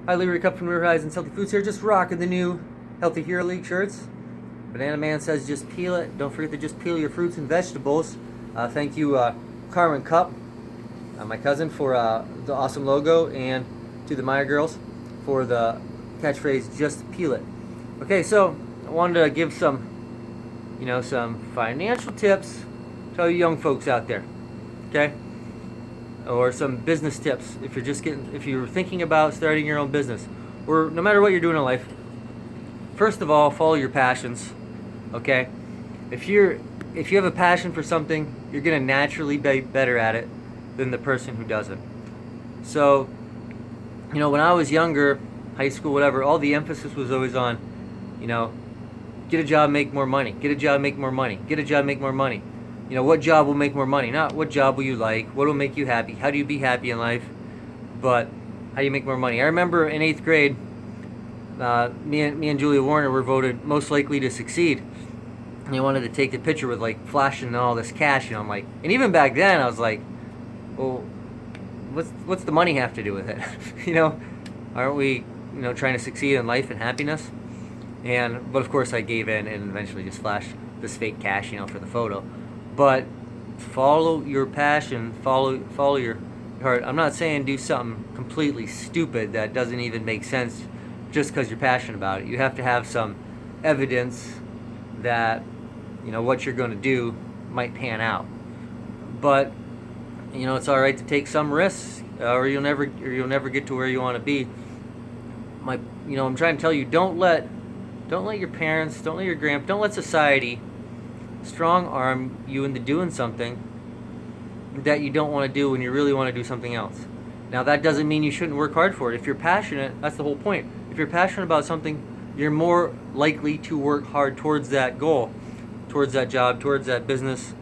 Hi, Leroy Cup from River Horizons Healthy Foods here, just rocking the new Healthy Hero League shirts. Banana Man says just peel it. Don't forget to just peel your fruits and vegetables. Thank you, Carmen Cup, my cousin, for the awesome logo, and to the Meyer girls for the catchphrase, just peel it. Okay, so I wanted to give some financial tips to all you young folks out there. Okay? Or some business tips if you're thinking about starting your own business, or no matter what you're doing in life. First of all, follow your passions. Okay, if you have a passion for something, you're gonna naturally be better at it than the person who doesn't. So, when I was younger, high school, whatever, all the emphasis was always on, get a job, make more money, get a job, make more money, get a job, make more money. What job will make more money? Not what job will you like, what will make you happy, how do you be happy in life, but how do you make more money? I remember in 8th grade, me and Julia Warner were voted most likely to succeed. And they wanted to take the picture with flashing all this cash, I'm like, and even back then I was like, well, what's the money have to do with it? Aren't we, trying to succeed in life and happiness? But of course I gave in and eventually just flashed this fake cash, for the photo. But follow your passion, follow your heart. I'm not saying do something completely stupid that doesn't even make sense just because you're passionate about it. You have to have some evidence that what you're going to do might pan out. But it's all right to take some risks, or you'll never get to where you want to be. I'm trying to tell you, don't let your parents, don't let your grandparents, don't let society strong arm you into doing something that you don't want to do when you really want to do something else. Now, that doesn't mean you shouldn't work hard for it. If you're passionate, that's the whole point. If you're passionate about something, you're more likely to work hard towards that goal, towards that job, towards that business,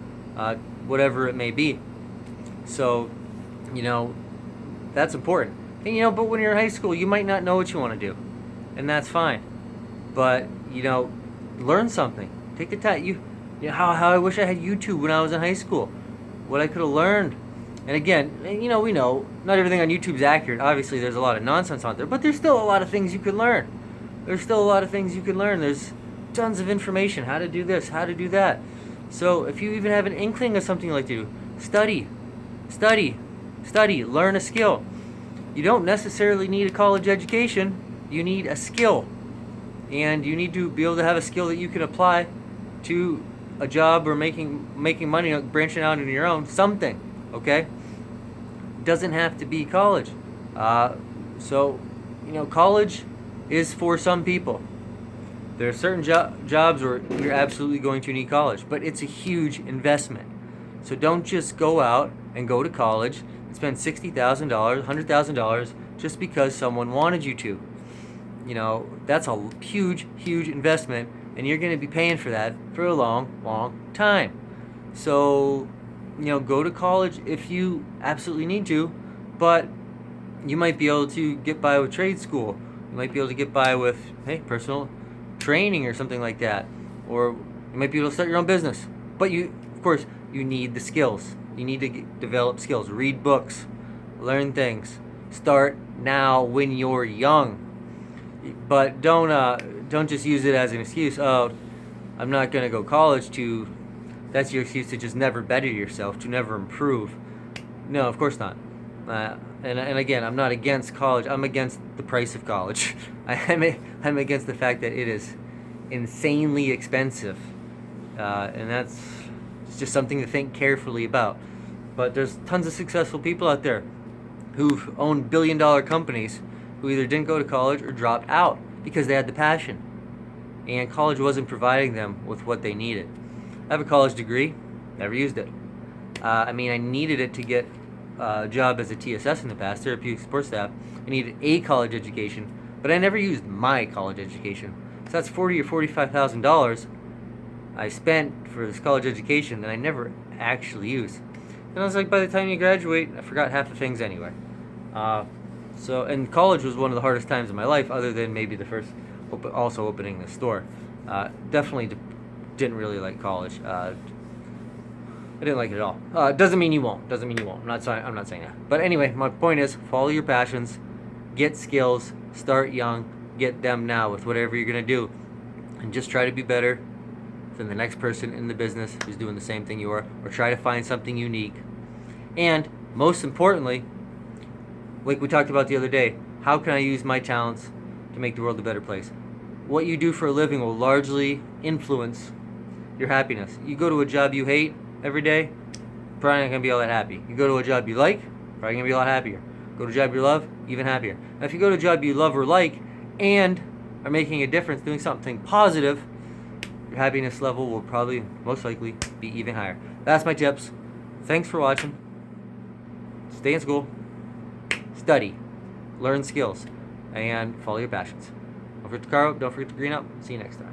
whatever it may be. So, that's important. And, but when you're in high school, you might not know what you want to do, and that's fine. But, learn something. Take the time. How I wish I had YouTube when I was in high school. What I could have learned. And again, we know not everything on YouTube is accurate. Obviously, there's a lot of nonsense out there, but there's still a lot of things you can learn. There's tons of information. How to do this, how to do that. So if you even have an inkling of something you like to do, study. Learn a skill. You don't necessarily need a college education. You need a skill. And you need to be able to have a skill that you can apply to a job or making money, branching out into your own something. Okay, doesn't have to be college. So college is for some people. There are certain jobs where you're absolutely going to need college, but it's a huge investment. So don't just go out and go to college and spend $60,000, $100,000 just because someone wanted you to. That's a huge investment, and you're going to be paying for that for a long time. So, go to college if you absolutely need to, but you might be able to get by with trade school. You might be able to get by with, personal training or something like that. Or you might be able to start your own business. But of course, you need the skills. You need to develop skills. Read books. Learn things. Start now when you're young. But don't just use it as an excuse. Oh, I'm not going to go college to... That's your excuse to just never better yourself, to never improve. No, of course not. And again, I'm not against college. I'm against the price of college. I'm against the fact that it is insanely expensive. And that's just something to think carefully about. But there's tons of successful people out there who've owned billion-dollar companies who either didn't go to college or dropped out because they had the passion. And college wasn't providing them with what they needed. I have a college degree, never used it. I needed it to get a job as a TSS in the past, therapeutic support staff. I needed a college education, but I never used my college education. So that's $40,000 or $45,000 I spent for this college education that I never actually used. And I was like, by the time you graduate, I forgot half the things anyway. And college was one of the hardest times of my life, other than maybe the first also opening the store. Definitely didn't really like college. I didn't like it at all. Doesn't mean you won't. I'm not saying that. But anyway, my point is, follow your passions. Get skills, start young, get them now with whatever you're going to do. And just try to be better than the next person in the business who's doing the same thing you are, or try to find something unique. And most importantly, like we talked about the other day, how can I use my talents to make the world a better place? What you do for a living will largely influence your happiness. You go to a job you hate every day, probably not going to be all that happy. You go to a job you like, probably going to be a lot happier. Go to a job you love, even happier. Now, if you go to a job you love or like and are making a difference, doing something positive, your happiness level will probably, most likely, be even higher. That's my tips. Thanks for watching. Stay in school, study, learn skills, and follow your passions. Don't forget to carve up, don't forget to green up. See you next time.